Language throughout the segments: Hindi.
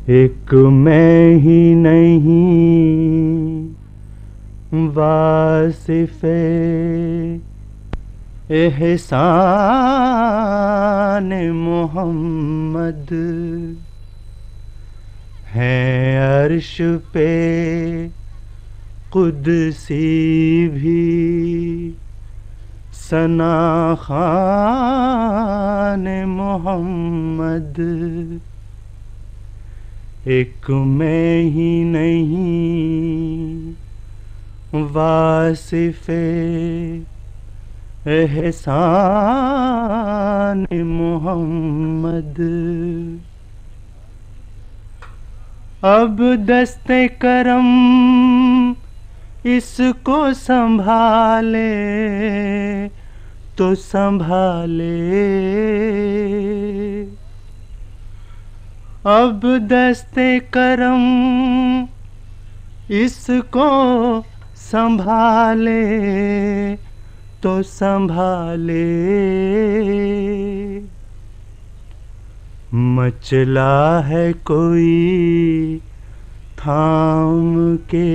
एक मैं ही नहीं वासिफ़े एहसान मोहम्मद हैं अर्श पे कुदसी भी सना खान मोहम्मद। एक मैं ही नहीं वासिफ़े एहसान मोहम्मद। अब दस्ते करम इसको संभाले तो संभाले। अब दस्ते करम इसको संभाले तो संभाले। मचला है कोई थाम के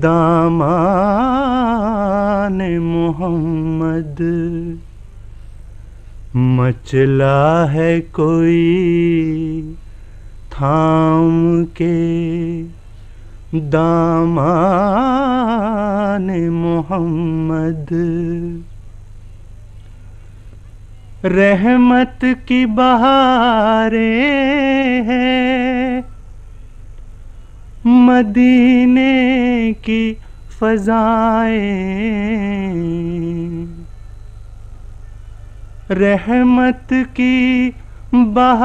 दामान मोहम्मद। मचला है कोई थाम के दामान मोहम्मद। रहमत की बहारें हैं मदीने की फ़ज़ाएं। रहमत की बहारें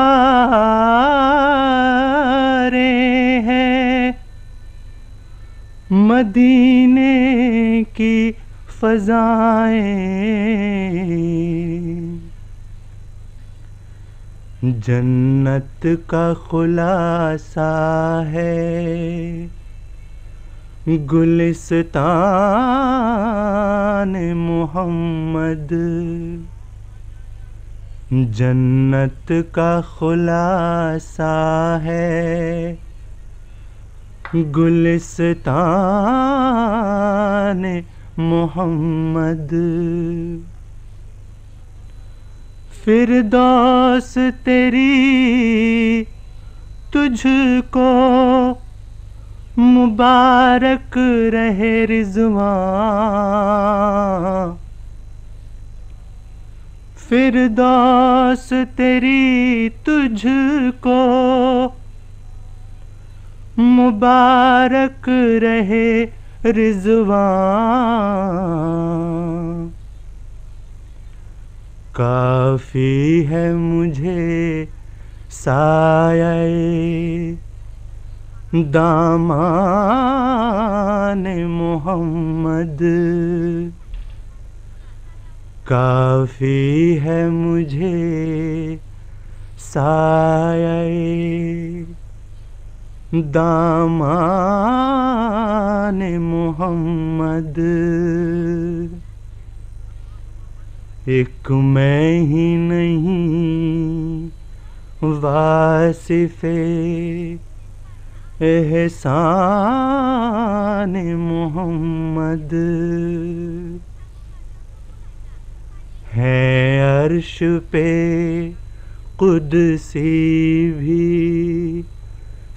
हैं मदीने की फ़ज़ाएं। जन्नत का खुलासा है गुलिस्तान मोहम्मद। जन्नत का खुलासा है गुलिस्तान मोहम्मद। फिरदौस तेरी तुझको मुबारक रहे रिज़वान। फिरदौस तेरी तुझको मुबारक रहे रिज़वान। काफ़ी है मुझे साये दामान मोहम्मद। काफ़ी है मुझे साये दामान मोहम्मद। एक मैं ही नहीं वासिफ़े एहसान मोहम्मद। हैं अर्श पे कुदसी भी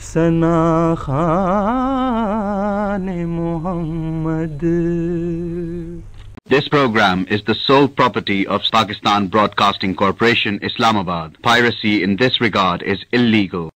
Sana Khan Mohammad. This program is the sole property of Pakistan Broadcasting Corporation, Islamabad. Piracy in this regard is illegal.